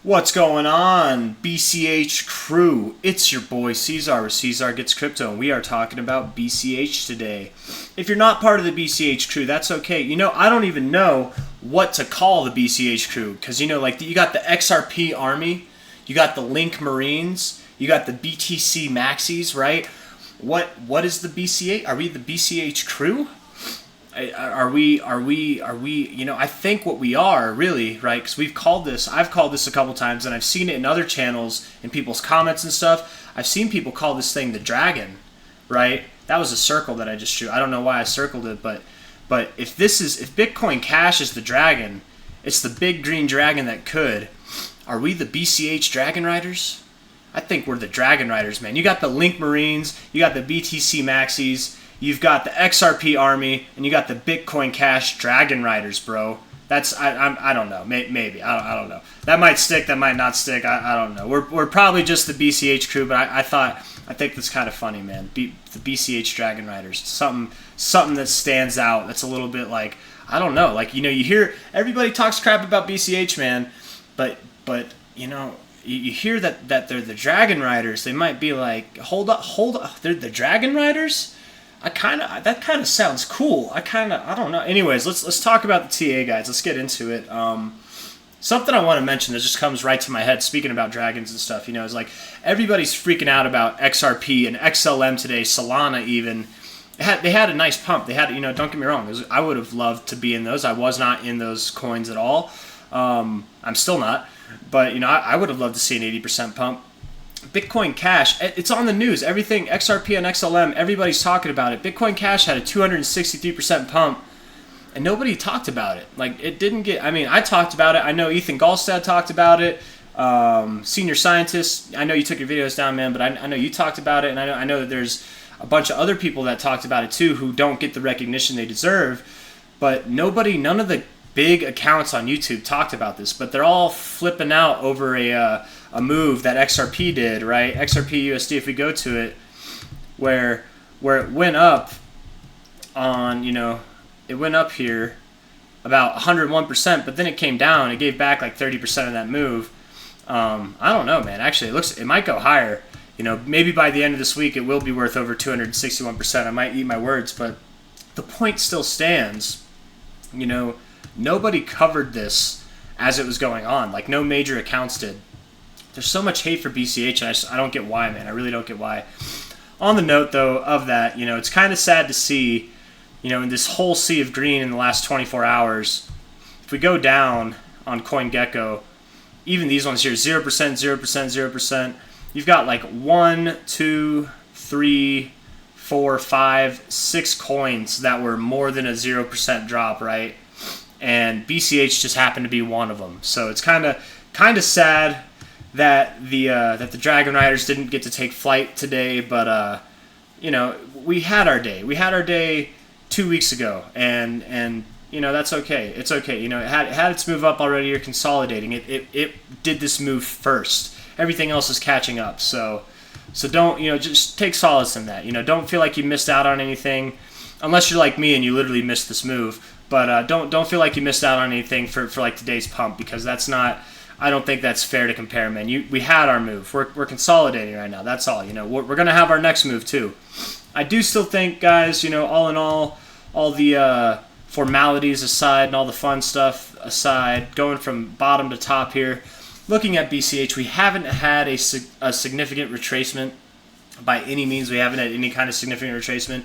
What's going on, BCH crew? It's your boy C-Zar with C-Zar Gets Crypto, and we are talking about BCH today. If you're not part of the BCH crew, that's okay. I don't even know what to call the BCH crew, because, you got the XRP Army, you got the Link Marines, you got the BTC Maxis, right? What is the BCH? Are we the BCH crew? Are we, I think what we are, really, right? Because I've called this a couple times, and I've seen it in other channels, in people's comments and stuff. I've seen people call this thing the Dragon, right? That was a circle that I just drew. I don't know why I circled it, but if Bitcoin Cash is the Dragon, it's the big green dragon that could. Are we the BCH Dragon Riders? I think we're the Dragon Riders, man. You got the Link Marines, you got the BTC Maxis, you've got the XRP Army, and you got the Bitcoin Cash Dragon Riders, bro. I don't know. Maybe. I don't know. That might stick. That might not stick. I don't know. We're probably just the BCH crew, but I think that's kind of funny, man. The BCH Dragon Riders. Something that stands out. That's a little bit like, I don't know. Like, you hear everybody talks crap about BCH, man, but you hear that they're the Dragon Riders. They might be like, hold up. They're the Dragon Riders? That kind of sounds cool. I don't know. Anyways, let's talk about the TA, guys. Let's get into it. Something I want to mention that just comes right to my head, speaking about dragons and stuff, is like everybody's freaking out about XRP and XLM today, Solana even. They had a nice pump. They had, don't get me wrong. I would have loved to be in those. I was not in those coins at all. I'm still not. But, I would have loved to see an 80% pump. Bitcoin Cash, it's on the news. Everything, XRP and XLM, everybody's talking about it. Bitcoin Cash had a 263% pump, and nobody talked about it. Like, it didn't get, I talked about it. I know Ethan Gallstad talked about it. Senior Scientist, I know you took your videos down, man, but I know you talked about it, and I know that there's a bunch of other people that talked about it too who don't get the recognition they deserve. But none of the big accounts on YouTube talked about this, but they're all flipping out over a move that XRP did, right? XRP USD, if we go to it, where it went up on, it went up here about 101%, but then it came down. It gave back like 30% of that move. I don't know, man. Actually, it might go higher. Maybe by the end of this week, it will be worth over 261%. I might eat my words, but the point still stands. Nobody covered this as it was going on. Like, no major accounts did. There's so much hate for BCH, and I don't get why, man. I really don't get why. On the note, though, of that, it's kind of sad to see, in this whole sea of green in the last 24 hours, if we go down on CoinGecko, even these ones here, 0%, 0%, 0%, you've got like 1, 2, 3, 4, 5, 6 coins that were more than a 0% drop, right? And BCH just happened to be one of them. So it's kind of sad that the Dragon Riders didn't get to take flight today, but we had our day. We had our day 2 weeks ago, and that's okay. It's okay. It had its move up already. You're consolidating. It did this move first. Everything else is catching up. So don't just take solace in that. Don't feel like you missed out on anything, unless you're like me and you literally missed this move. But don't feel like you missed out on anything for like today's pump, because that's not. I don't think that's fair to compare, man. We had our move. We're consolidating right now. That's all. We're gonna have our next move too. I do still think, guys. All in all the formalities aside and all the fun stuff aside, going from bottom to top here, looking at BCH, we haven't had a significant retracement. By any means, we haven't had any kind of significant retracement.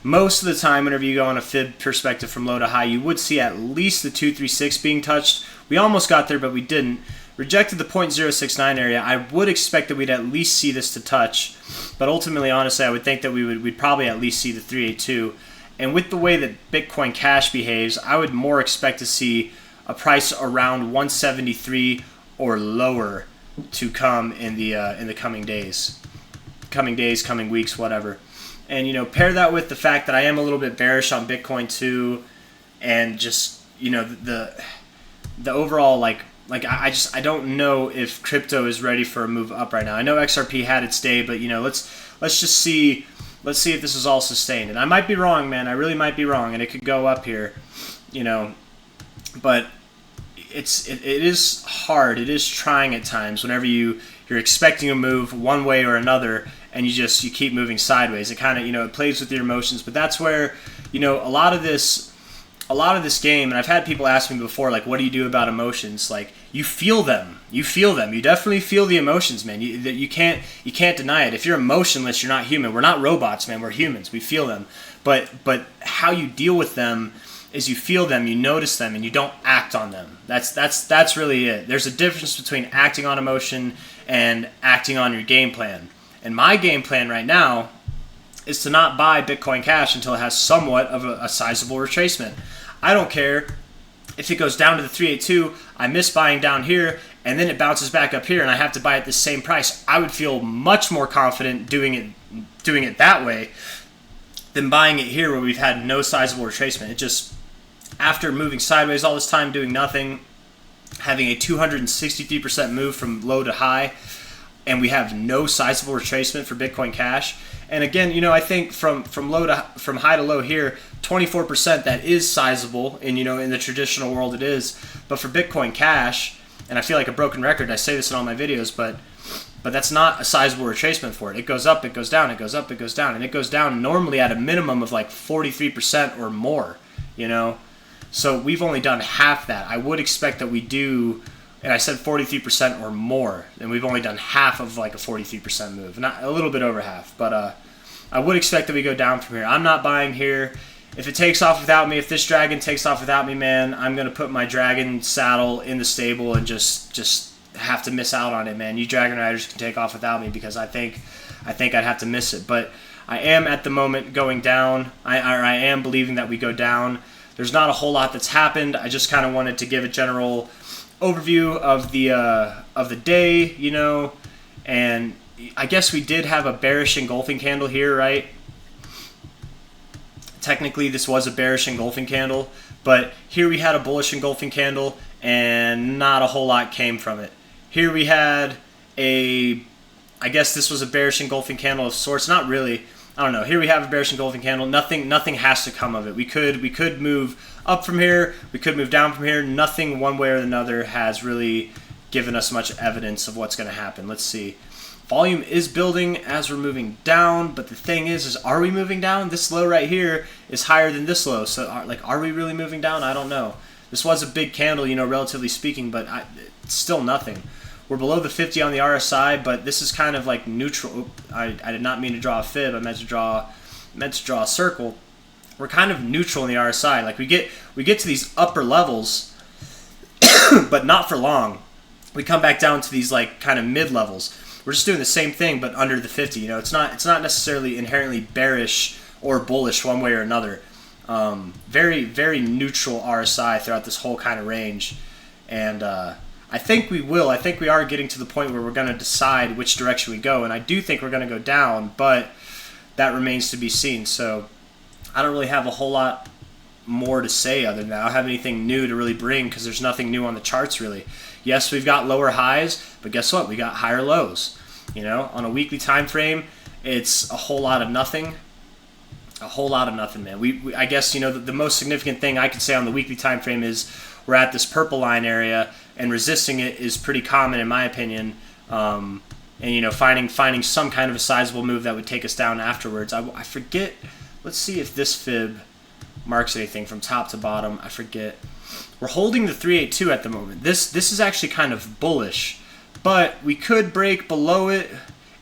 Most of the time, whenever you go on a fib perspective from low to high, you would see at least the 236 being touched. We almost got there, but we didn't. Rejected the 0.069 area. I would expect that we'd at least see this to touch, but ultimately, honestly, I would think that we'd probably at least see the 382. And with the way that Bitcoin Cash behaves, I would more expect to see a price around 173 or lower to come in the coming days. Coming weeks, whatever. And pair that with the fact that I am a little bit bearish on Bitcoin too, and just the overall I don't know if crypto is ready for a move up right now. I know XRP had its day, but let's just see if this is all sustained. And I might be wrong, man. I really might be wrong, and it could go up here, but it is hard. It is trying at times whenever you're expecting a move one way or another, and you keep moving sideways. It kind of, it plays with your emotions. But that's where, a lot of this game, and I've had people ask me before, like, what do you do about emotions? Like, you feel them. You definitely feel the emotions, man. You can't deny it. If you're emotionless, you're not human. We're not robots, man. We're humans. We feel them. But how you deal with them is you feel them, you notice them, and you don't act on them. That's really it. There's a difference between acting on emotion and acting on your game plan. And my game plan right now is to not buy Bitcoin Cash until it has somewhat of a sizable retracement. I don't care if it goes down to the 382, I miss buying down here, and then it bounces back up here and I have to buy at the same price. I would feel much more confident doing it that way than buying it here where we've had no sizable retracement. It just, after moving sideways all this time, doing nothing, having a 263% move from low to high, and we have no sizable retracement for Bitcoin Cash. And again, I think from high to low here, 24%, that is sizable, and in the traditional world it is. But for Bitcoin Cash, and I feel like a broken record, I say this in all my videos, but that's not a sizable retracement for it. It goes up, it goes down, it goes up, it goes down, and it goes down normally at a minimum of like 43% or more, So we've only done half that. I would expect that we do, and I said 43% or more, and we've only done half of like a 43% move, not a little bit over half, but I would expect that we go down from here. I'm not buying here. If it takes off without me, if this dragon takes off without me, man, I'm gonna put my dragon saddle in the stable and just have to miss out on it, man. You Dragon Riders can take off without me, because I think I'd have to miss it. But I am at the moment going down. I am believing that we go down. There's not a whole lot that's happened. I just kind of wanted to give a general overview of the day, and I guess we did have a bearish engulfing candle here, right? Technically, this was a bearish engulfing candle, but here we had a bullish engulfing candle, and not a whole lot came from it. Here we had I guess this was a bearish engulfing candle of sorts. Not really. I don't know. Here we have a bearish engulfing candle. Nothing has to come of it. We could move up from here. We could move down from here. Nothing one way or another has really given us much evidence of what's going to happen. Let's see. Volume is building as we're moving down, but the thing is are we moving down? This low right here is higher than this low. So are we really moving down? I don't know. This was a big candle, relatively speaking, but it's still nothing. We're below the 50 on the RSI, but this is kind of like neutral. I did not mean to draw a fib. I meant to draw a circle. We're kind of neutral in the RSI. Like we get to these upper levels, but not for long. We come back down to these like kind of mid levels. We're just doing the same thing, but under the 50. It's not necessarily inherently bearish or bullish one way or another. Very, very neutral RSI throughout this whole kind of range, and I think we will. I think we are getting to the point where we're going to decide which direction we go, and I do think we're going to go down, but that remains to be seen. So I don't really have a whole lot more to say other than that. I don't have anything new to really bring because there's nothing new on the charts really. Yes, we've got lower highs, but guess what? We got higher lows. On a weekly time frame, it's a whole lot of nothing. A whole lot of nothing, man. I guess the most significant thing I could say on the weekly time frame is we're at this purple line area, and resisting it is pretty common in my opinion. And finding some kind of a sizable move that would take us down afterwards. I forget. Let's see if this fib marks anything from top to bottom. I forget. We're holding the 382 at the moment. This is actually kind of bullish, but we could break below it.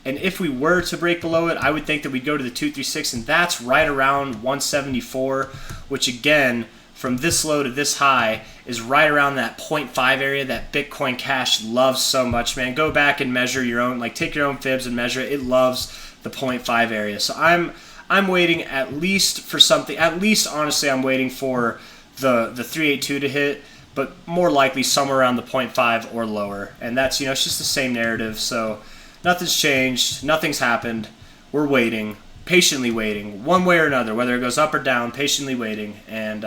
And if we were to break below it, I would think that we'd go to the 236, and that's right around 174, which again, from this low to this high, is right around that 0.5 area that Bitcoin Cash loves so much, man. Go back and measure your own, take your own fibs and measure it. It loves the 0.5 area. So I'm waiting at least for something. At least, honestly, I'm waiting for the 382 to hit, but more likely somewhere around the 0.5 or lower. And that's, it's just the same narrative. So nothing's changed. Nothing's happened. We're waiting, patiently waiting, one way or another, whether it goes up or down, patiently waiting. And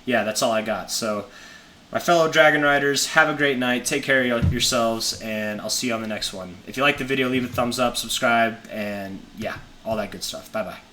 yeah, that's all I got. So my fellow Dragon Riders, have a great night. Take care of yourselves, and I'll see you on the next one. If you like the video, leave a thumbs up, subscribe, and yeah, all that good stuff. Bye-bye.